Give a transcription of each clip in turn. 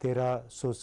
1300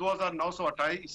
2928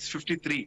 53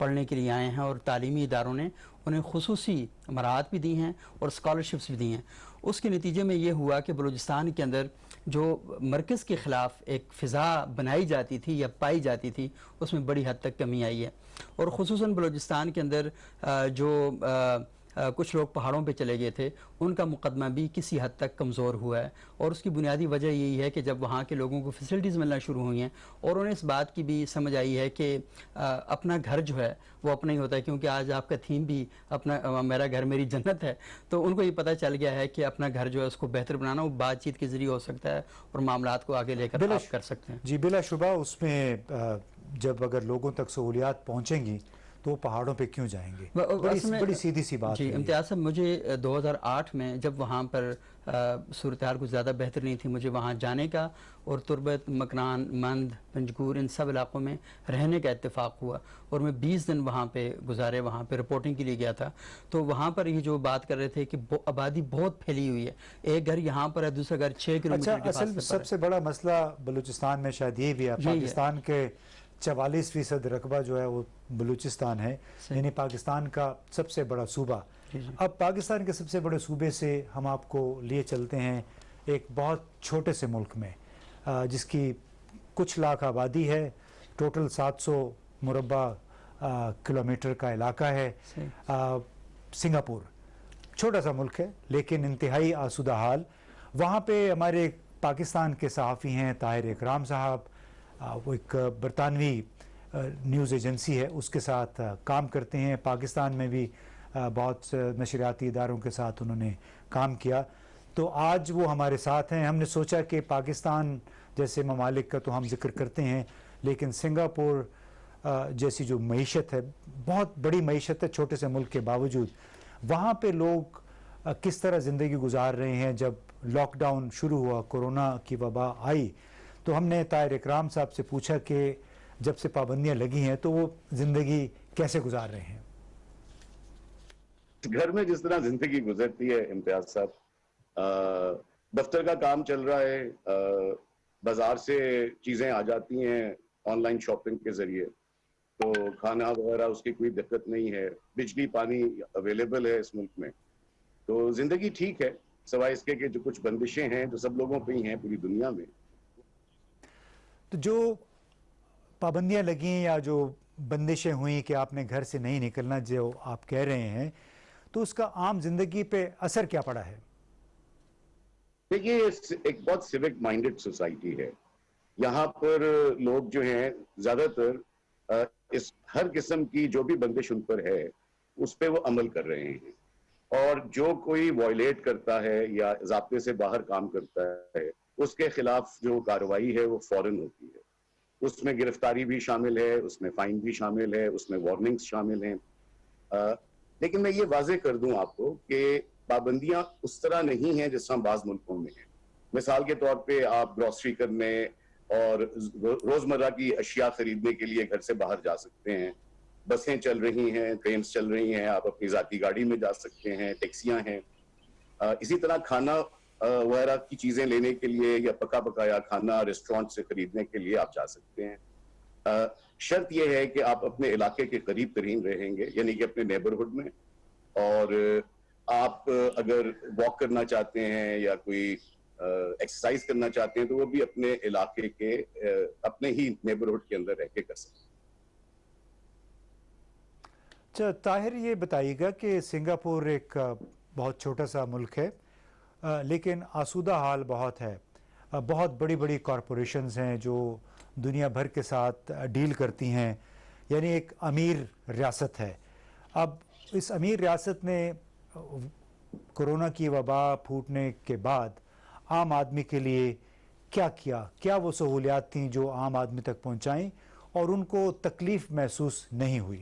پڑھنے کے لیے آئے ہیں اور تعلیمی اداروں نے انہیں خصوصی مراعات بھی دی ہیں اور اسکالرشپس بھی دی ہیں. اس کے نتیجے میں یہ ہوا کہ بلوچستان کے اندر جو مرکز کے خلاف ایک فضا بنائی جاتی تھی یا پائی جاتی تھی اس میں بڑی حد تک کمی آئی ہے. اور خصوصاً بلوچستان کے اندر جو کچھ لوگ پہاڑوں پہ چلے گئے تھے ان کا مقدمہ بھی کسی حد تک کمزور ہوا ہے. اور اس کی بنیادی وجہ یہی ہے کہ جب وہاں کے لوگوں کو فیسلٹیز ملنا شروع ہوئی ہیں اور انہیں اس بات کی بھی سمجھ آئی ہے کہ اپنا گھر جو ہے وہ اپنا ہی ہوتا ہے, کیونکہ آج آپ کا تھیم بھی اپنا میرا گھر میری جنت ہے, تو ان کو یہ پتہ چل گیا ہے کہ اپنا گھر جو ہے اس کو بہتر بنانا وہ بات چیت کے ذریعے ہو سکتا ہے اور معاملات کو آگے لے کر آپ کر سکتے ہیں. جی بلا شبہ اس میں جب اگر لوگوں تک سہولیات پہنچیں گی تو وہ پہاڑوں پہ کیوں جائیں گے؟ بڑی سیدھی سی بات جی ہے. امتیاز صاحب, مجھے 2008 میں جب وہاں پر صورتحال کچھ زیادہ بہتر نہیں تھی, مجھے وہاں جانے کا اور تربت, مکران, مند, پنجگور ان سب علاقوں میں رہنے کا اتفاق ہوا اور میں 20 دن وہاں پہ گزارے, وہاں پہ رپورٹنگ کے لیے گیا تھا. تو وہاں پر یہ جو بات کر رہے تھے کہ آبادی بہت پھیلی ہوئی ہے, ایک گھر یہاں پر ہے, دوسرا گھر 6 کلومیٹر کے فاصلے پر ہے. سب سے بڑا مسئلہ بلوچستان میں شاید یہ بھی ہے, پاکستان کے 44% رقبہ جو ہے وہ بلوچستان ہے, یعنی پاکستان کا سب سے بڑا صوبہ. اب پاکستان کے سب سے بڑے صوبے سے ہم آپ کو لیے چلتے ہیں ایک بہت چھوٹے سے ملک میں جس کی کچھ لاکھ آبادی ہے, ٹوٹل 700 مربع کلومیٹر کا علاقہ ہے. سنگاپور چھوٹا سا ملک ہے لیکن انتہائی آسودہ حال. وہاں پہ ہمارے پاکستان کے صحافی ہیں طاہر اکرام صاحب, وہ ایک برطانوی نیوز ایجنسی ہے اس کے ساتھ کام کرتے ہیں. پاکستان میں بھی بہت نشریاتی اداروں کے ساتھ انہوں نے کام کیا, تو آج وہ ہمارے ساتھ ہیں. ہم نے سوچا کہ پاکستان جیسے ممالک کا تو ہم ذکر کرتے ہیں, لیکن سنگاپور جیسی جو معیشت ہے, بہت بڑی معیشت ہے چھوٹے سے ملک کے باوجود, وہاں پہ لوگ کس طرح زندگی گزار رہے ہیں. جب لاک ڈاؤن شروع ہوا, کورونا کی وبا آئی, تو ہم نے طاہر اکرام صاحب سے پوچھا کہ جب سے پابندیاں لگی ہیں تو وہ زندگی کیسے گزار رہے ہیں. گھر میں جس طرح زندگی گزرتی ہے امتیاز صاحب, دفتر کا کام چل رہا ہے, بازار سے چیزیں آ جاتی ہیں آن لائن شاپنگ کے ذریعے, تو کھانا وغیرہ اس کی کوئی دقت نہیں ہے, بجلی پانی اویلیبل ہے اس ملک میں, تو زندگی ٹھیک ہے, سوائے اس کے کہ جو کچھ بندشیں ہیں جو سب لوگوں پہ ہی ہیں پوری دنیا میں. تو جو پابندیاں لگیں یا جو بندشیں ہوئیں کہ آپ نے گھر سے نہیں نکلنا جو آپ کہہ رہے ہیں, تو اس کا عام زندگی پہ اثر کیا پڑا ہے؟ دیکھیے ایک بہت سیوک مائنڈڈ سوسائٹی ہے. یہاں پر لوگ جو ہیں زیادہ تر اس ہر قسم کی جو بھی بندش ان پر ہے اس پہ وہ عمل کر رہے ہیں, اور جو کوئی وائلیٹ کرتا ہے یا ضابطے سے باہر کام کرتا ہے اس کے خلاف جو کارروائی ہے وہ فوراً ہوتی ہے. اس میں گرفتاری بھی شامل ہے, اس میں فائن بھی شامل ہے, اس میں وارننگز شامل ہیں. لیکن میں یہ واضح کر دوں آپ کو کہ پابندیاں اس طرح نہیں ہیں جس طرح بعض ملکوں میں ہیں. مثال کے طور پہ آپ گروسری کرنے اور روزمرہ کی اشیاء خریدنے کے لیے گھر سے باہر جا سکتے ہیں, بسیں چل رہی ہیں, ٹرینز چل رہی ہیں, آپ اپنی ذاتی گاڑی میں جا سکتے ہیں, ٹیکسیاں ہیں. اسی طرح کھانا وغیرہ کی چیزیں لینے کے لیے یا پکا پکایا کھانا ریسٹورینٹ سے خریدنے کے لیے آپ جا سکتے ہیں. شرط یہ ہے کہ آپ اپنے علاقے کے قریب ترین رہیں گے, یعنی کہ اپنے نیبرہڈ میں, اور آپ اگر واک کرنا چاہتے ہیں یا کوئی ایکسرسائز کرنا چاہتے ہیں تو وہ بھی اپنے علاقے کے اپنے ہی نیبرہڈ کے اندر رہ کے کر سکتے ہیں. اچھا طاہر, یہ بتائیے گا کہ سنگاپور ایک بہت چھوٹا سا ملک ہے لیکن آسودہ حال بہت ہے. بہت بڑی بڑی کارپوریشنز ہیں جو دنیا بھر کے ساتھ ڈیل کرتی ہیں, یعنی ایک امیر ریاست ہے. اب اس امیر ریاست نے کورونا کی وبا پھوٹنے کے بعد عام آدمی کے لیے کیا کیا؟ کیا وہ سہولیات تھیں جو عام آدمی تک پہنچائیں اور ان کو تکلیف محسوس نہیں ہوئی؟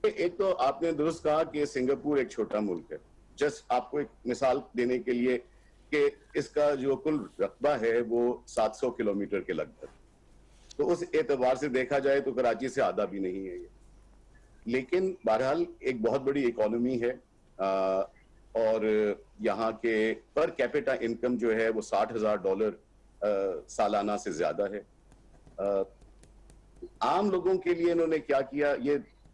ایک تو آپ نے درست کہا کہ سنگاپور ایک چھوٹا ملک ہے. جسٹ آپ کو ایک مثال دینے کے لیے کہ اس کا جو کل رقبہ ہے وہ 700 کلومیٹر کے لگ بھگ, تو اس اعتبار سے دیکھا جائے تو کراچی سے آدھا بھی نہیں ہے یہ. لیکن بہرحال ایک بہت بڑی اکانومی ہے, اور یہاں کے پر کیپیٹا انکم جو ہے وہ $60,000 سالانہ سے زیادہ ہے. عام لوگوں کے لیے انہوں نے کیا کیا, یہ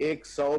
$100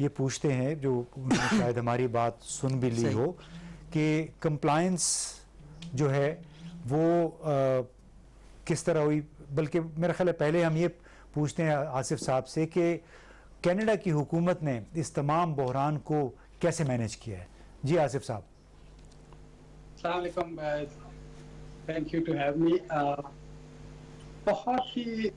یہ پوچھتے ہیں جو انہوں نے شاید ہماری بات سن بھی لی ہو کہ کمپلائنس جو ہے وہ کس طرح ہوئی، بلکہ میرا خیال ہے پہلے ہم یہ پوچھتے ہیں آصف صاحب سے کہ کینیڈا کی حکومت نے اس تمام بحران کو کیسے مینیج کیا ہے. جی آصف صاحب. السلام علیکم، تھینک یو ٹو ہیو می. بہت ہی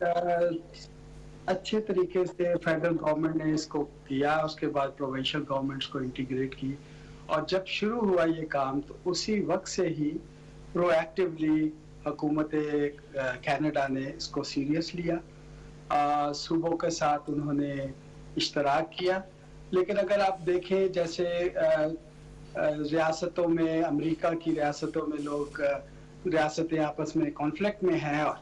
اچھے طریقے سے فیڈرل گورنمنٹ نے اس کو کیا، اس کے بعد پروونشل گورنمنٹس کو انٹیگریٹ کی، اور جب شروع ہوا یہ کام تو اسی وقت سے ہی پرو ایکٹیولی حکومت کینیڈا نے اس کو سیریس لیا، صوبوں کے ساتھ انہوں نے اشتراک کیا. لیکن اگر آپ دیکھیں جیسے ریاستوں میں، امریکہ کی ریاستوں میں لوگ ریاستیں آپس میں کانفلکٹ میں ہیں اور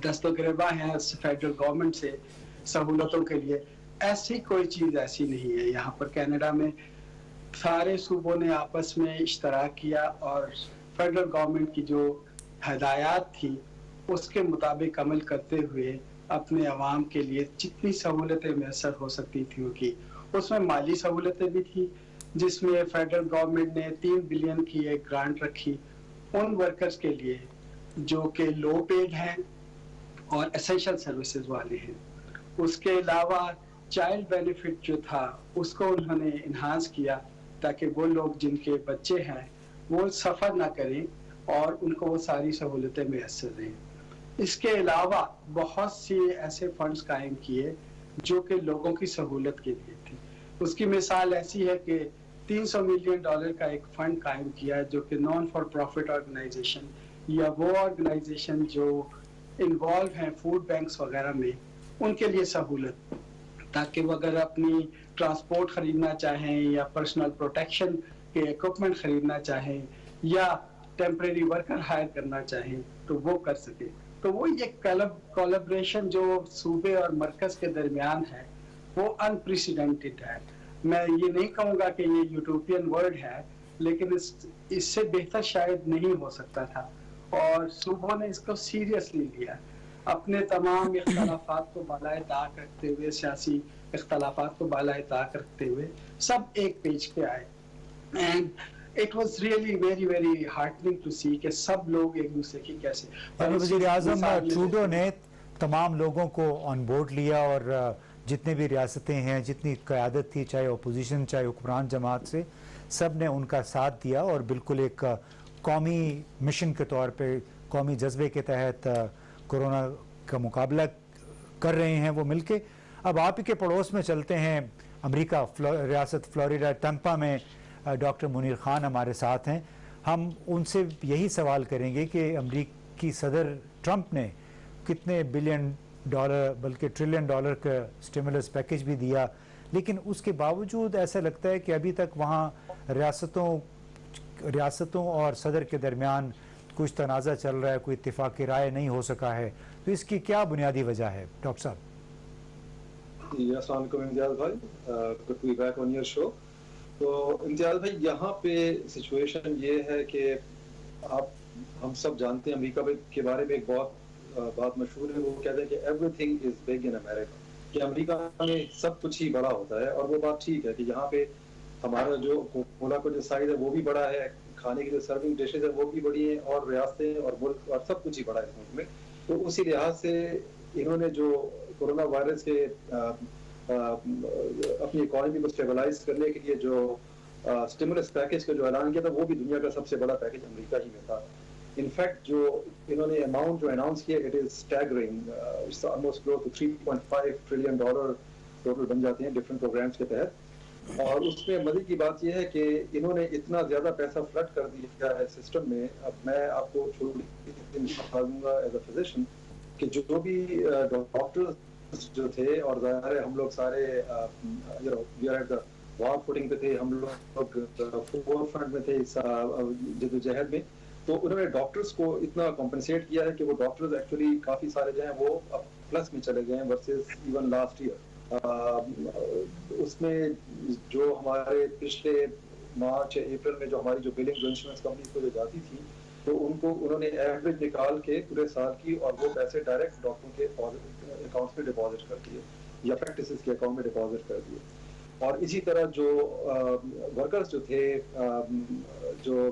دست و گریباں ہیں فیڈرل گورنمنٹ سے سہولتوں کے لیے، ایسی کوئی چیز ایسی نہیں ہے. یہاں پر کینیڈا میں سارے صوبوں نے آپس میں اشتراک کیا اور فیڈرل گورنمنٹ کی جو ہدایات تھی اس کے مطابق عمل کرتے ہوئے اپنے عوام کے لیے جتنی سہولتیں میسر ہو سکتی تھیں وہ کی. اس میں مالی سہولتیں بھی تھیں جس میں فیڈرل گورنمنٹ نے 3 بلین کی ایک گرانٹ رکھی ان ورکرز کے لیے جو کہ لو پیڈ ہیں اور اسینشل سروسز والے ہیں. اس کے علاوہ چائلڈ بینیفٹ جو تھا اس کو انہوں نے انہانس کیا تاکہ وہ لوگ جن کے بچے ہیں وہ سفر نہ کریں اور ان کو وہ ساری سہولتیں میسر رہیں. اس کے علاوہ بہت سی ایسے فنڈز قائم کیے جو کہ لوگوں کی سہولت کے لیے تھے. اس کی مثال ایسی ہے کہ $300 ملین کا ایک فنڈ قائم کیا جو کہ نان فار پروفٹ آرگنائزیشن یا وہ آرگنائزیشن جو انوالو ہیں فوڈ بینکس وغیرہ میں، ان کے لیے سہولت، تاکہ وہ اگر اپنی ٹرانسپورٹ خریدنا چاہیں یا پرسنل پروٹیکشن کے ایکوپمنٹ خریدنا چاہیں یا ٹیمپریری ورکر ہائر کرنا چاہیں تو وہ کر سکے. تو وہ یہ کولیبریشن جو صوبے اور مرکز کے درمیان ہے وہ انپریسیڈنٹڈ ہے. میں یہ نہیں کہوں گا کہ یہ یوٹوپین ورڈ ہے، لیکن اس سے بہتر شاید نہیں ہو سکتا تھا، اور صوبوں نے اس کو سیریسلی لیا. اپنے تمام اختلافات کو بالائے طاق رکھتے ہوئے، سیاسی اختلافات کو بالائے طاق رکھتے ہوئے سب ایک پیج پہ آئے. And it was really very very heartening to see کہ سب لوگ ایک دوسرے کی کیسے. وزیر اعظم ٹروڈو نے تمام لوگوں کو آن بورڈ لیا اور جتنے بھی ریاستیں ہیں، جتنی قیادت تھی، چاہے اپوزیشن چاہے حکمران جماعت سے، سب نے ان کا ساتھ دیا اور بالکل ایک قومی مشن کے طور پہ، قومی جذبے کے تحت کورونا کا مقابلہ کر رہے ہیں وہ مل کے. اب آپ ہی کے پڑوس میں چلتے ہیں، امریکہ، ریاست فلوریڈا ٹیمپا میں ڈاکٹر منیر خان ہمارے ساتھ ہیں. ہم ان سے یہی سوال کریں گے کہ امریکی صدر ٹرمپ نے کتنے $بلین بلکہ $1 ٹریلین کا اسٹیمولس پیکج بھی دیا، لیکن اس کے باوجود ایسا لگتا ہے کہ ابھی تک وہاں ریاستوں اور صدر کے درمیان کچھ تنازع چل رہا ہے، کوئی اتفاق رائے نہیں ہو سکا ہے. تو اس کی کیا بنیادی وجہ ہے ڈاکٹر صاحب؟ السلام علیکم امتیاز بھائی، good to be back on your show. تو امتیاز بھائی، یہاں پہ سچویشن یہ ہے کہ ہم سب جانتے ہیں امریکہ کے بارے میں ایک بات مشہور ہے، وہ کہتے ہیں کہ every thing is big in America, کہ امریکہ میں سب کچھ ہی بڑا ہوتا ہے. اور وہ بات ٹھیک ہے کہ یہاں پہ ہمارا جو کولا کو جو سائز ہے وہ بھی بڑا ہے، کھانے کی جو سرونگ ڈشز ہے وہ بھی بڑی ہیں، اور ریاستیں اور ملک اور سب کچھ ہی بڑا ہے اس ملک میں. تو اسی لحاظ سے انہوں نے جو کورونا وائرس کے اپنی اکانومی کو اسٹیبلائز کرنے کے لیے جو اسٹیمولس پیکج کا جو اعلان کیا تھا، وہ بھی دنیا کا سب سے بڑا پیکج امریکہ ہی میں تھا. انفیکٹ جو انہوں نے اماؤنٹ جو اناؤنس کیا، it is staggering, it's almost close to $3.5 trillion total بن جاتے ہیں ڈفرینٹ پروگرامس کے تحت. اور اس میں مزے کی بات یہ ہے کہ انہوں نے اتنا زیادہ پیسہ فلڈ کر دیا ہے سسٹم میں. اب میں آپ کو بتا دوں گا ایز اے فزیشین کہ جو بھی ڈاکٹرز جو تھے، اور ظاہر ہے ہم لوگ سارے وار فوٹنگ پہ تھے، ہم لوگ فور فرنٹ میں تھے جدوجہد میں، تو انہوں نے ڈاکٹرز کو اتنا کمپنسیٹ کیا ہے کہ وہ ڈاکٹرز ایکچولی کافی سارے جو ہیں وہ اب پلس میں چلے گئے ہیں ورسز ایون لاسٹ ایئر. اس میں جو ہمارے پچھلے مارچ یا اپریل میں جو ہماری جو بلنگ انشورنس کمپنیز کو جو جاتی تھی، تو ان کو انہوں نے ایوریج نکال کے پورے سال کی، اور وہ پیسے ڈائریکٹ ڈاکٹروں کے اکاؤنٹس میں ڈپازٹ کر دیے یا پریکٹسز کے اکاؤنٹ میں ڈپازٹ کر دیے. اور اسی طرح جو ورکرز جو تھے جو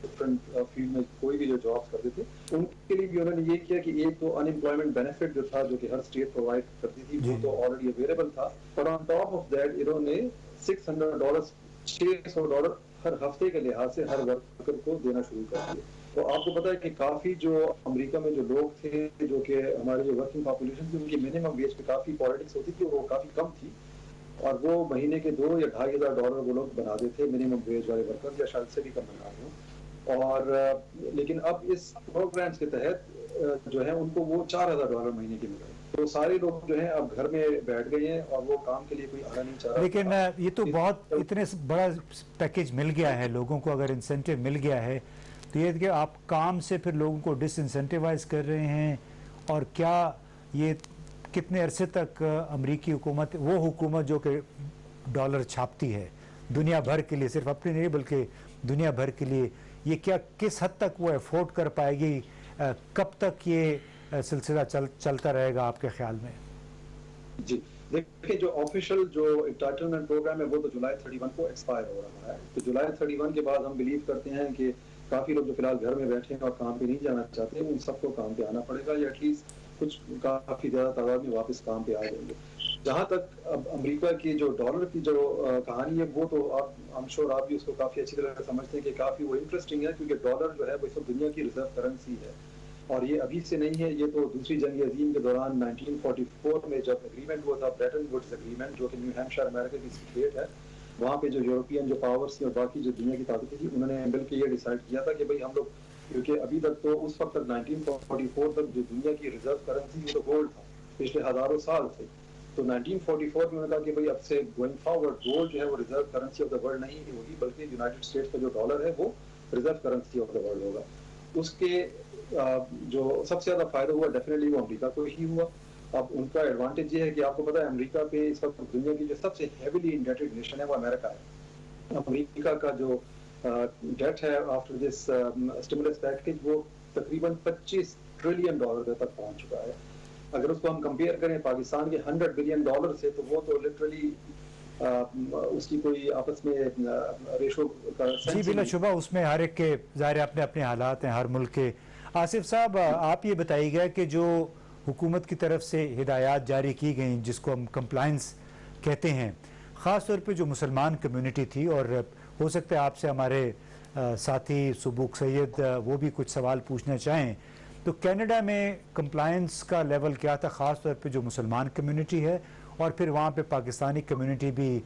ڈفرینٹ فیلڈ میں کوئی بھی جو جابس کرتے تھے ان کے لیے بھی انہوں نے یہ کیا کہ ایک تو ان امپلائمنٹ بینیفٹ جو تھا جو کہ ہر اسٹیٹ پرووائڈ کرتی تھی وہ تو آلریڈی اویلیبل تھا، اور آن ٹاپ آف دیٹ انہوں نے $600 $600 ہر ہفتے کے لحاظ سے ہر ورکر کو دینا شروع کر دیا. تو آپ کو پتا ہے کہ کافی جو امریکہ میں جو لوگ تھے جو کہ ہمارے جو ورکنگ پاپولیشن تھی ان کی منیمم ویج پہ کافی پالیٹکس ہوتی تھی، وہ کافی کم تھی، اور وہ مہینے کے $2,000 یا $2,500 وہ لوگ بنا دیتے منیمم ویج والے ورکر، یا شاید سے بھی کم بنا رہے ہوں. اور لیکن اب اس پروگرامس کے تحت جو ہے ان کو وہ $4,000 مہینے کے مل رہے ہیں. تو سارے لوگ جو ہیں اب گھر میں بیٹھ گئے ہیں اور وہ کام کے لیے کوئی آنا نہیں چاہ رہا. لیکن یہ تو بہت اتنے بڑا پیکیج مل گیا ہے لوگوں کو، اگر انسینٹیو مل گیا ہے تو یہ کہ آپ کام سے پھر لوگوں کو ڈس انسینٹیوائز کر رہے ہیں. اور کیا یہ کتنے عرصے تک امریکی حکومت، وہ حکومت جو کہ ڈالر چھاپتی ہے دنیا بھر کے لیے، صرف اپنے نہیں بلکہ دنیا بھر کے لیے، یہ کیا کس حد تک وہ افورڈ کر پائے گی؟ کب تک یہ سلسلہ چلتا رہے گا آپ کے خیال میں؟ جی دیکھیں، جو آفیشیل جو انٹائٹلمنٹ پروگرام ہے وہ تو جولائی 31 کو ایکسپائر ہو رہا ہے. تو جولائی 31 کے بعد ہم بلیو کرتے ہیں کہ کافی لوگ جو فی الحال گھر میں بیٹھے ہیں اور کام پہ نہیں جانا چاہتے ہیں ان سب کو کام پہ آنا پڑے گا، یا ایٹ لیسٹ کچھ کافی زیادہ تعداد میں واپس کام پہ آ جائیں گے. جہاں تک اب امریکہ کی جو ڈالر کی جو کہانی ہے وہ تو آپ آپ بھی اس کو کافی اچھی طرح سمجھتے ہیں کہ کافی وہ انٹرسٹنگ ہے، کیونکہ ڈالر جو ہے وہ اس وقت دنیا کی ریزرو کرنسی ہے. اور یہ ابھی سے نہیں ہے، یہ تو دوسری جنگ عظیم کے دوران 1944 میں جب اگریمنٹ ہوا تھا، بریٹن وڈز اگریمنٹ، جو کہ نیو ہیمپشائر امریکہ کی اسٹیٹ ہے، وہاں پہ جو یورپین جو پاورز تھی اور باقی جو دنیا کی طاقتیں تھی انہوں نے مل کے یہ ڈیسائیڈ کیا تھا کہ بھائی ہم لوگ، کیونکہ ابھی تک تو اس وقت تک 1944 تک جو دنیا کی ریزرو کرنسی وہ تو گولڈ تھا، پچھلے ہزاروں سال سے. تو 1944 میں انہوں نے کہا کہ بھائی اب سے گوئنگ فارورڈ گولڈ جو ہے وہ reserve currency of the world نہیں ہوگی، بلکہ یونائٹڈ اسٹیٹس کا جو ڈالر ہے وہ reserve currency of the world ہوگا. اس کے جو سب سے زیادہ فائدہ ہوا ڈیفینیٹلی وہ امریکہ کو ہی ہوا. اب ان کا ایڈوانٹیج یہ ہے کہ آپ کو پتا ہے امریکہ پہ اس وقت دنیا کی جو سب سے ہیویلی انڈیٹڈ نیشن ہے وہ امریکہ ہے. امریکہ کا جو ڈیٹ ہے آفٹر دس اسٹیمولس پیکیج وہ تقریباً $25 ٹریلین تک پہنچ چکا ہے. اگر اس کو ہم کمپیئر کریں پاکستان کے $100 بلین سے تو وہ تو لٹرلی اس کی کوئی آپس میں ریشو کا جی بلا شبہ اس میں ہر ایک کے ظاہر اپنے اپنے حالات ہیں ہر ملک کے. آصف صاحب آپ یہ بتائیے گا کہ جو حکومت کی طرف سے ہدایات جاری کی گئیں جس کو ہم کمپلائنس کہتے ہیں، خاص طور پہ جو مسلمان کمیونٹی تھی، اور ہو سکتا ہے آپ سے ہمارے ساتھی سبوک سید وہ بھی کچھ سوال پوچھنا چاہیں، تو کینیڈا میں کمپلائنس کا لیول کیا تھا خاص طور پہ جو مسلمان کمیونٹی ہے، اور پھر وہاں پہ پاکستانی کمیونٹی بھی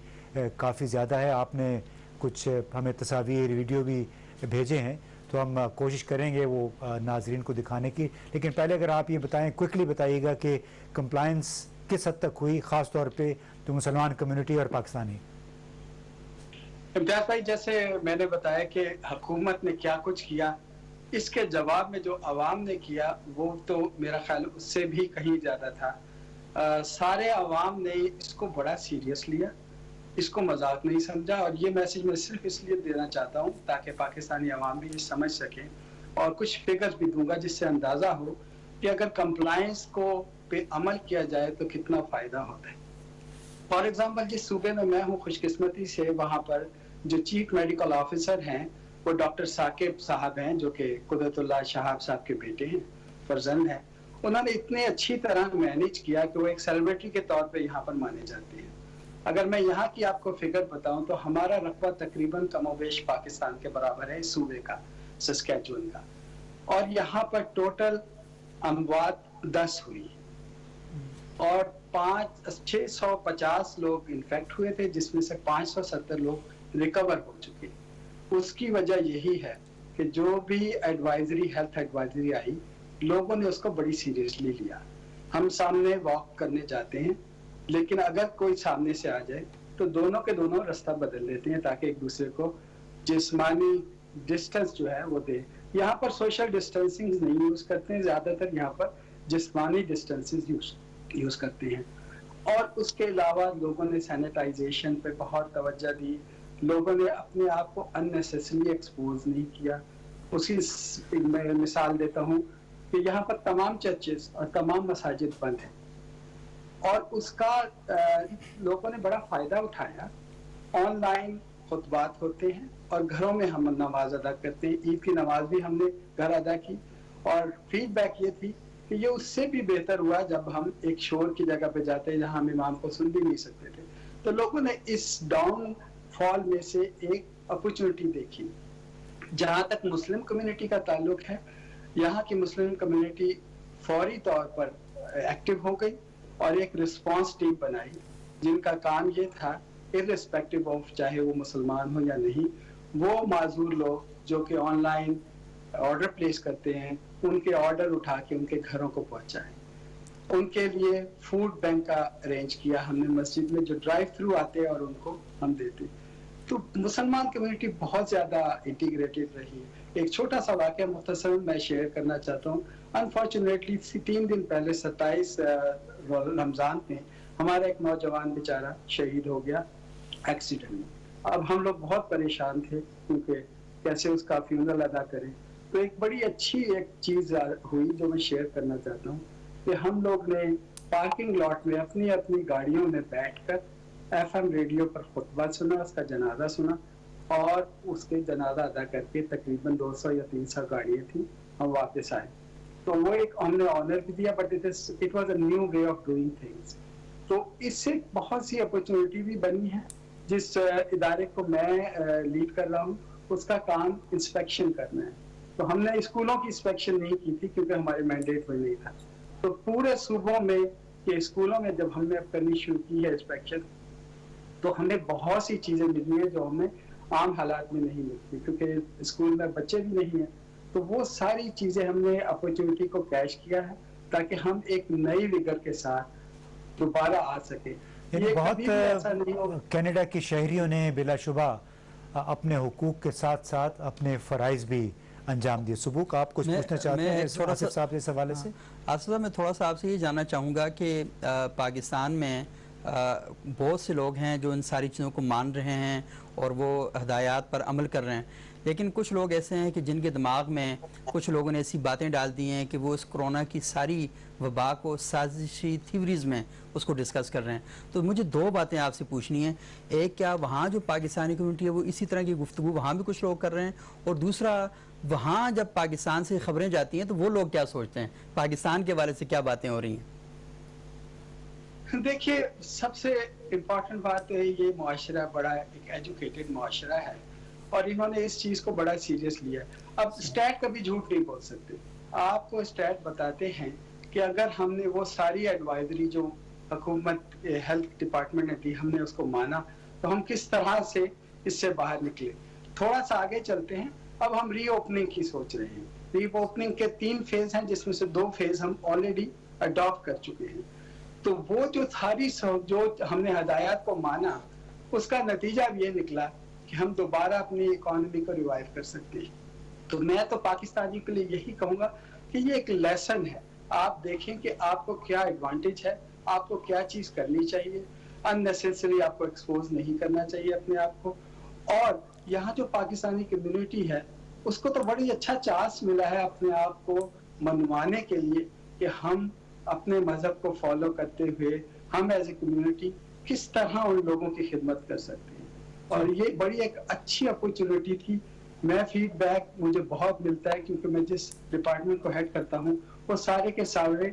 کافی زیادہ ہے. آپ نے کچھ ہمیں تصاویر ویڈیو بھی بھیجے ہیں تو ہم کوشش کریں گے وہ ناظرین کو دکھانے کی. لیکن پہلے اگر آپ یہ بتائیں، کوئکلی بتائیے گا کہ کمپلائنس کس حد تک ہوئی خاص طور پہ جو مسلمان کمیونٹی اور پاکستانی. امتیاز بھائی، جیسے میں نے بتایا کہ حکومت نے کیا کچھ کیا، اس کے جواب میں جو عوام نے کیا وہ تو میرا خیال اس سے بھی کہیں زیادہ تھا. سارے عوام نے اس کو بڑا سیریس لیا، اس کو مذاق نہیں سمجھا. اور یہ میسج میں صرف اس لیے دینا چاہتا ہوں تاکہ پاکستانی عوام بھی یہ سمجھ سکیں، اور کچھ فگرز بھی دوں گا جس سے اندازہ ہو کہ اگر کمپلائنس کو پہ عمل کیا جائے تو کتنا فائدہ ہوتا ہے. فار ایگزامپل جس صوبے میں میں ہوں، خوش قسمتی سے وہاں پر جو چیف میڈیکل آفیسر ہیں وہ ڈاکٹر ثاقب صاحب ہیں، جو کہ قدرت اللہ شہاب صاحب کے بیٹے ہیں، فرزند ہیں. انہوں نے اتنے اچھی طرح مینیج کیا کہ وہ ایک سیلیبریٹی کے طور پہ یہاں پر مانے جاتے ہیں. اگر میں یہاں کی آپ کو فگر بتاؤں تو ہمارا رقبہ تقریباً کم و بیش پاکستان کے برابر ہے، صوبے کا، سسکیچوان کا. اور یہاں پر ٹوٹل اموات 10 ہوئی اور 650 لوگ انفیکٹ ہوئے تھے، جس میں سے 570 لوگ ریکور ہو چکے. اس کی وجہ یہی ہے کہ جو بھی ایڈوائزری، ہیلتھ ایڈوائزری آئی، لوگوں نے اس کو بڑی سیریسلی لیا. ہم سامنے واک کرنے جاتے ہیں، لیکن اگر کوئی سامنے سے آ جائے تو دونوں کے دونوں رستہ بدل لیتے ہیں تاکہ ایک دوسرے کو جسمانی ڈسٹنس جو ہے وہ دے. یہاں پر سوشل ڈسٹنسنگ نہیں یوز کرتے ہیں، زیادہ تر یہاں پر جسمانی ڈسٹنسنگ یوز کرتے ہیں. اور اس کے علاوہ لوگوں نے سینیٹائزیشن پہ بہت توجہ دی، لوگوں نے اپنے آپ کو اننیسیسری ایکسپوز نہیں کیا. اسی میں مثال دیتا ہوں کہ یہاں پر تمام چرچز اور تمام مساجد بند ہیں. اور اس کا لوگوں نے بڑا فائدہ اٹھایا. آن لائن خطبات ہوتے ہیں اور گھروں میں ہم نماز ادا کرتے ہیں. عید کی نماز بھی ہم نے گھر ادا کی, اور فیڈ بیک یہ تھی کہ یہ اس سے بھی بہتر ہوا جب ہم ایک شور کی جگہ پہ جاتے ہیں جہاں ہم امام کو سن بھی نہیں سکتے تھے. تو لوگوں نے اس ڈاؤن فال میں سے ایک اپرچونٹی دیکھی. جہاں تک مسلم کمیونٹی کا تعلق ہے, یہاں کی مسلم کمیونٹی فوری طور پر ایکٹیو ہو گئی اور ایک رسپانس ٹیم بنائی جن کا کام یہ تھا, irrespective آف چاہے وہ مسلمان ہو یا نہیں, وہ معذور لوگ جو کہ آن لائن آرڈر پلیس کرتے ہیں ان کے آرڈر اٹھا کے ان کے گھروں کو پہنچائیں. ان کے لیے فوڈ بینک کا ارینج کیا ہم نے مسجد میں, جو ڈرائیو تھرو آتے ہیں اور ان کو ہم دیتے. تو مسلمان کمیونٹی بہت زیادہ انٹیگریٹڈ رہی ہے. ایک چھوٹا سا واقعہ مختصر میں شیئر کرنا چاہتا ہوں. انفارچونیٹلی 3 دن پہلے 27 رمضان میں ہمارا ایک نوجوان بیچارہ شہید ہو گیا ایکسیڈنٹ میں. اب ہم لوگ بہت پریشان تھے کیونکہ کیسے اس کا فیونرل ادا کریں. تو ایک بڑی اچھی ایک چیز ہوئی جو میں شیئر کرنا چاہتا ہوں کہ ہم لوگ نے پارکنگ لاٹ میں اپنی اپنی گاڑیوں میں بیٹھ کر FM ریڈیو پر خطبہ سنا, اس کا جنازہ سنا, اور اس کے جنازہ ادا کر کے تقریباً 200 یا 300 گاڑیاں تھیں, ہم واپس آئے. تو وہ ایک ہم نے آنر بھی دیا, but it was a new way of doing things. تو اس سے بہت سی اپرچونیٹی بھی بنی ہے. جس ادارے کو میں لیڈ کر رہا ہوں اس کا کام انسپیکشن کرنا ہے. تو ہم نے اسکولوں کی انسپیکشن نہیں کی تھی کیونکہ ہمارے مینڈیٹ میں نہیں تھا. تو پورے صوبوں میں کہ اسکولوں میں جب ہم نے اب کرنی شروع کی ہے انسپیکشن, تو ہمیں بہت سی چیزیں ملی ہیں جو ہمیں عام حالات میں نہیں ملتی کیونکہ اسکول میں بچے بھی نہیں ہیں. تو وہ ساری چیزیں ہم نے اپرچونیٹی کو کیش کیا ہے تاکہ ہم ایک نئی وگر کے ساتھ دوبارہ آ سکیں. یعنی بہت کینیڈا کی شہریوں نے بلا شبہ اپنے حقوق کے ساتھ ساتھ اپنے فرائض بھی انجام دیے. سبوک آپ کچھ پوچھنا چاہتے ہیں آصف صاحب اس حوالے سے؟ آصف صاحب میں تھوڑا سا آپ سے یہ جاننا چاہوں گا کہ پاکستان میں بہت سے لوگ ہیں جو ان ساری چیزوں کو مان رہے ہیں اور وہ ہدایات پر عمل کر رہے ہیں, لیکن کچھ لوگ ایسے ہیں کہ جن کے دماغ میں کچھ لوگوں نے ایسی باتیں ڈال دی ہیں کہ وہ اس کرونا کی ساری وبا کو سازشی تھیوریز میں اس کو ڈسکس کر رہے ہیں. تو مجھے 2 باتیں آپ سے پوچھنی ہیں. ایک, کیا وہاں جو پاکستانی کمیونٹی ہے وہ اسی طرح کی گفتگو وہاں بھی کچھ لوگ کر رہے ہیں؟ اور دوسرا, وہاں جب پاکستان سے خبریں جاتی ہیں تو وہ لوگ کیا سوچتے ہیں, پاکستان کے بارے سے کیا باتیں ہو رہی ہیں؟ دیکھیے, سب سے امپورٹنٹ بات ہے یہ معاشرہ بڑا ایک ایجوکیٹڈ معاشرہ ہے اور انہوں نے اس چیز کو بڑا سیریس لیا. اب اسٹیٹ کبھی جھوٹ نہیں بول سکتے. آپ کو اسٹیٹ بتاتے ہیں کہ اگر ہم نے وہ ساری ایڈوائزری جو حکومت ہیلتھ ڈپارٹمنٹ نے دی ہم نے اس کو مانا تو ہم کس طرح سے اس سے باہر نکلے. تھوڑا سا آگے چلتے ہیں. اب ہم ری اوپننگ کی سوچ رہے ہیں. ری اوپننگ کے 3 فیز ہیں جس میں سے 2 فیز ہم آلریڈی اڈاپٹ کر چکے ہیں. تو وہ جو ساری جو ہم نے ہدایات کو مانا اس کا نتیجہ بھی یہ نکلا کہ ہم دوبارہ اپنی اکانومی کو ریوائیو کر سکتے ہیں. تو میں تو پاکستانی کے لیے یہی کہوں گا کہ یہ ایک لیسن ہے. آپ دیکھیں کہ آپ کو کیا ایڈوانٹیج ہے, آپ کو کیا چیز کرنی چاہیے. اننیسیسری آپ کو ایکسپوز نہیں کرنا چاہیے اپنے آپ کو. اور یہاں جو پاکستانی کمیونٹی ہے اس کو تو بڑی اچھا چانس ملا ہے اپنے آپ کو منوانے کے لیے کہ ہم اپنے مذہب کو فالو کرتے ہوئے ہم ایز اے کمیونٹی کس طرح ان لوگوں کی خدمت کر سکتے ہیں. اور یہ بڑی ایک اچھی اپرچونیٹی تھی. میں فیڈ بیک مجھے بہت ملتا ہے کیونکہ میں جس ڈپارٹمنٹ کو ہیڈ کرتا ہوں وہ سارے کے سارے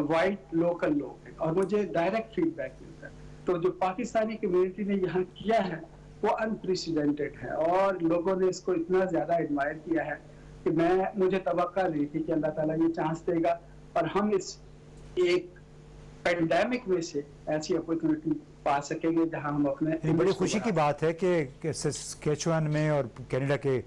وائٹ لوکل لوگ ہیں اور مجھے ڈائریکٹ فیڈ بیک ملتا ہے. تو جو پاکستانی کمیونٹی نے یہاں کیا ہے وہ انپریسیڈنٹڈ ہے اور لوگوں نے اس کو اتنا زیادہ ایڈمائر کیا ہے کہ مجھے توقع نہیں تھی کہ اللہ تعالیٰ یہ چانس دے گا اور ہم اس ایک پینڈیمک میں سے ایسی اپرچونیٹی پا سکیں گے جہاں ہم اپنے. بڑی خوشی کی بات ہے کہ سسکیچوان میں اور کینیڈا کے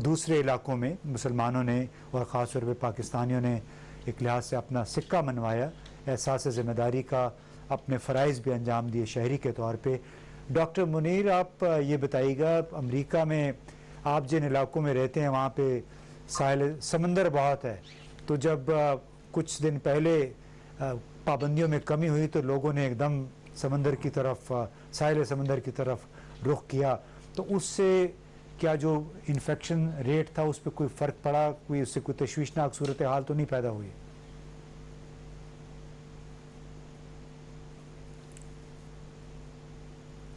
دوسرے علاقوں میں مسلمانوں نے اور خاص طور پہ پاکستانیوں نے ایک لحاظ سے اپنا سکہ منوایا, احساس ذمہ داری کا, اپنے فرائض بھی انجام دیے شہری کے طور پہ. ڈاکٹر منیر, آپ یہ بتائیے گا, امریکہ میں آپ جن علاقوں میں رہتے ہیں وہاں پہ ساحل سمندر بہت ہے, تو جب کچھ دن پہلے پابندیوں میں کمی ہوئی تو لوگوں نے ایک دم سمندر کی طرف, ساحل سمندر کی طرف رخ کیا, تو اس سے کیا جو انفیکشن ریٹ تھا اس پہ کوئی فرق پڑا, کوئی اس سے کوئی تشویشناک صورتحال تو نہیں پیدا ہوئی؟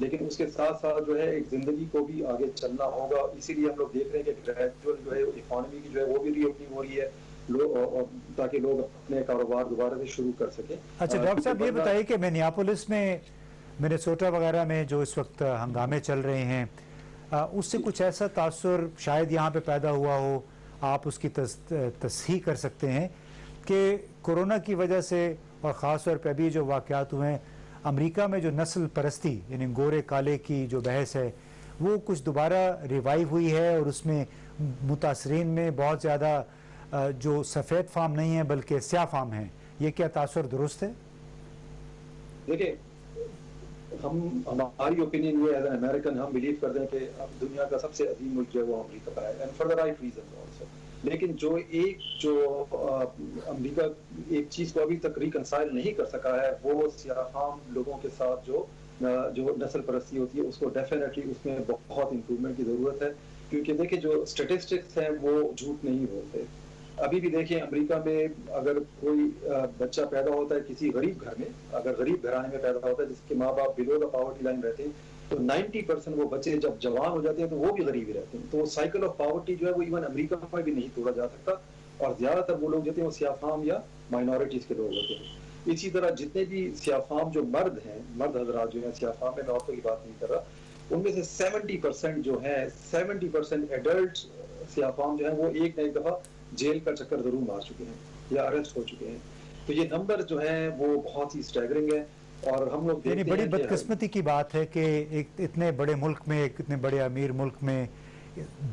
لیکن اس کے ساتھ ساتھ جو ہے ایک زندگی کو بھی آگے چلنا ہوگا. اسی لیے ہم لوگ دیکھ رہے ہیں کہ گریجول جو ہے اکانومی کی جو ہے وہ بھی ری اوپننگ ہو رہی ہے تاکہ لوگ اپنے کاروبار دوبارہ سے شروع کر سکیں. اچھا ڈاکٹر صاحب یہ بتائیے کہ منیاپولس میں منیسوٹا وغیرہ میں جو اس وقت ہنگامے چل رہے ہیں اس سے کچھ ایسا تاثر شاید یہاں پہ پیدا ہوا ہو, آپ اس کی تصحیح کر سکتے ہیں کہ کورونا کی وجہ سے اور خاص طور پہ ابھی جو واقعات ہوئے ہیں امریکہ میں جو نسل پرستی یعنی گورے کالے کی جو بحث ہے وہ کچھ دوبارہ ریوائیو ہوئی ہے اور اس میں متاثرین میں بہت زیادہ جو سفید فام نہیں ہیں بلکہ سیاہ فام ہیں, یہ کیا تاثر درست ہے؟ دیکھیں ہماری اوپینین یہ ایز این امریکن ہم بلیو کرتے ہیں کہ اب دنیا کا سب سے عظیم ملک جو ہے وہ امریکہ کا ہے, and for the right reason also. لیکن جو امریکہ ایک چیز کو ابھی تک ریکنسائل نہیں کر سکا ہے وہ سیاہ فام لوگوں کے ساتھ جو نسل پرستی ہوتی ہے اس کو ڈیفینیٹلی اس میں بہت امپروومنٹ کی ضرورت ہے, کیونکہ دیکھیں جو اسٹیٹسٹکس ہیں وہ جھوٹ نہیں بولتے. ابھی بھی دیکھیں امریکہ میں اگر کوئی بچہ پیدا ہوتا ہے کسی غریب گھر میں, اگر غریب گھرانے میں پیدا ہوتا ہے جس کے ماں باپ بلو دا پاورٹی لائن رہتے ہیں, تو 90% وہ بچے جب جوان ہو جاتے ہیں تو وہ بھی غریب ہی رہتے ہیں. تو سائیکل آف پاورٹی جو ہے وہ ایون امریکہ میں بھی نہیں توڑا جا سکتا, اور زیادہ تر وہ لوگ جو ہیں وہ سیاہ فام یا مائنورٹیز کے لوگ ہوتے ہیں. اسی طرح جتنے بھی سیاہ فام جو مرد ہیں, مرد حضرات جو ہیں سیاہ فام میں عورتوں کی بات نہیں کر رہا, ان میں سے 70% جو ہیں 70% ایڈلٹ سیاہ فام جو ہیں وہ ایک نہ ایک دفعہ جیل کا چکر ضرور مار چکے ہیں یا اریسٹ ہو چکے ہیں. تو یہ نمبر جو ہیں وہ بہت ہی سٹیگرنگ ہے, اور ہم لوگ یعنی بڑی بدقسمتی کی بات ہے کہ ایک اتنے بڑے ملک میں, ایک اتنے بڑے امیر ملک میں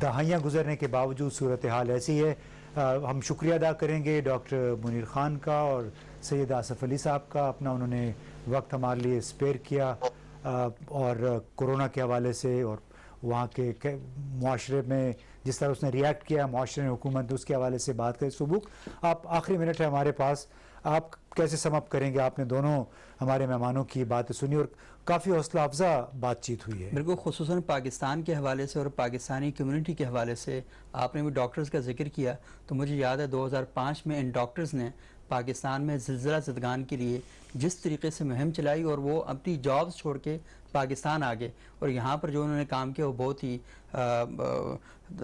دہائیاں گزرنے کے باوجود صورتحال ایسی ہے. ہم شکریہ ادا کریں گے ڈاکٹر منیر خان کا اور سید آصف علی صاحب کا, اپنا انہوں نے وقت ہمارے لیے اسپیئر کیا اور کورونا کے حوالے سے اور وہاں کے معاشرے میں جس طرح اس نے ریئیکٹ کیا معاشرے نے, حکومت اس کے حوالے سے بات کریں. سبوک آپ آخری منٹ ہے ہمارے پاس, آپ کیسے سم اپ کریں گے؟ آپ نے دونوں ہمارے مہمانوں کی باتیں سنی اور کافی حوصلہ افزا بات چیت ہوئی ہے. بالکل, خصوصاً پاکستان کے حوالے سے اور پاکستانی کمیونٹی کے حوالے سے آپ نے بھی ڈاکٹرز کا ذکر کیا, تو مجھے یاد ہے 2005 میں ان ڈاکٹرز نے پاکستان میں زلزلہ زدگان کے لیے جس طریقے سے مہم چلائی اور وہ اپنی جابز چھوڑ کے پاکستان آ گئے, اور یہاں پر جو انہوں نے کام کیا وہ بہت ہی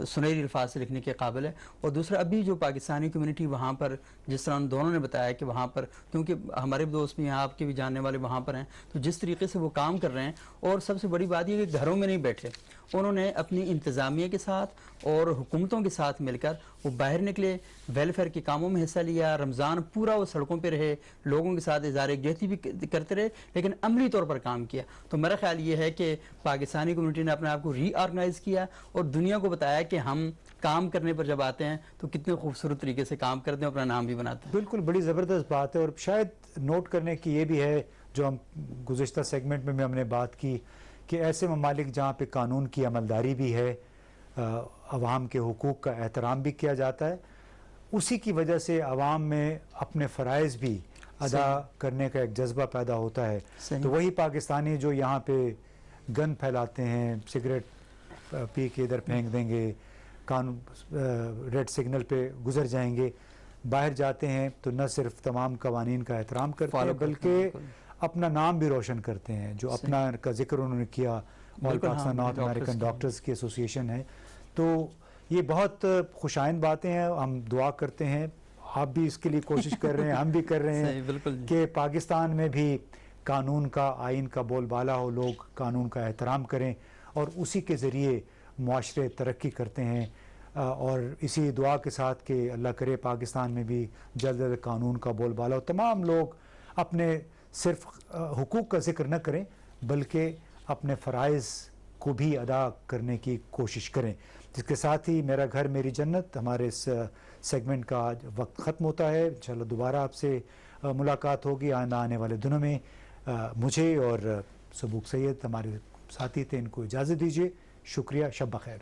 سنہری الفاظ سے لکھنے کے قابل ہے. اور دوسرا ابھی جو پاکستانی کمیونٹی وہاں پر, جس طرح ان دونوں نے بتایا کہ وہاں پر, کیونکہ ہمارے دوست بھی ہیں, آپ کے بھی جاننے والے وہاں پر ہیں, تو جس طریقے سے وہ کام کر رہے ہیں, اور سب سے بڑی بات یہ کہ گھروں میں نہیں بیٹھے, انہوں نے اپنی انتظامیہ کے ساتھ اور حکومتوں کے ساتھ مل کر وہ باہر نکلے, ویلفیئر کے کاموں میں حصہ لیا, رمضان پورا وہ سڑکوں پہ رہے, لوگوں کے ساتھ اظہار یکجہتی بھی کرتے رہے, لیکن عملی طور پر کام کیا. تو میرا خیال یہ ہے کہ پاکستانی کمیونٹی نے اپنے آپ کو ری آرگنائز کیا اور دنیا کو بتایا کہ ہم کام کرنے پر جب آتے ہیں تو کتنے خوبصورت طریقے سے کام کرتے ہیں, اپنا نام بھی بناتے ہیں. بالکل بڑی زبردست بات ہے, اور شاید نوٹ کرنے کی یہ بھی ہے جو ہم گزشتہ سیگمنٹ میں بھی ہم نے بات کی کہ ایسے ممالک جہاں پہ قانون کی عملداری بھی ہے, عوام کے حقوق کا احترام بھی کیا جاتا ہے, اسی کی وجہ سے عوام میں اپنے فرائض بھی ادا کرنے کا ایک جذبہ پیدا ہوتا ہے. تو وہی پاکستانی جو یہاں پہ گن پھیلاتے ہیں, سگریٹ پی کے ادھر پھینک دیں گے, قانون ریڈ سگنل پہ گزر جائیں گے, باہر جاتے ہیں تو نہ صرف تمام قوانین کا احترام کرتے ہیں بلکہ اپنا نام بھی روشن کرتے ہیں. جو اپنا کا ذکر انہوں نے کیا, آل پاکستان نارتھ امریکن ڈاکٹرز کی ایسوسیشن ہے, تو یہ بہت خوشائند باتیں ہیں. ہم دعا کرتے ہیں, آپ بھی اس کے لیے کوشش کر رہے ہیں, ہم بھی کر رہے ہیں کہ پاکستان میں بھی قانون کا, آئین کا بول بالا ہو, لوگ قانون کا احترام کریں اور اسی کے ذریعے معاشرے ترقی کرتے ہیں. اور اسی دعا کے ساتھ کہ اللہ کرے پاکستان میں بھی جلد از جلد قانون کا بول بالا ہو, تمام لوگ اپنے صرف حقوق کا ذکر نہ کریں بلکہ اپنے فرائض کو بھی ادا کرنے کی کوشش کریں. جس کے ساتھ ہی میرا گھر میری جنت ہمارے اس سیگمنٹ کا وقت ختم ہوتا ہے. انشاءاللہ دوبارہ آپ سے ملاقات ہوگی آئندہ آنے والے دنوں میں. مجھے اور سبوک سید ہمارے ساتھی تھے, ان کو اجازت دیجیے. شکریہ, شب بخیر.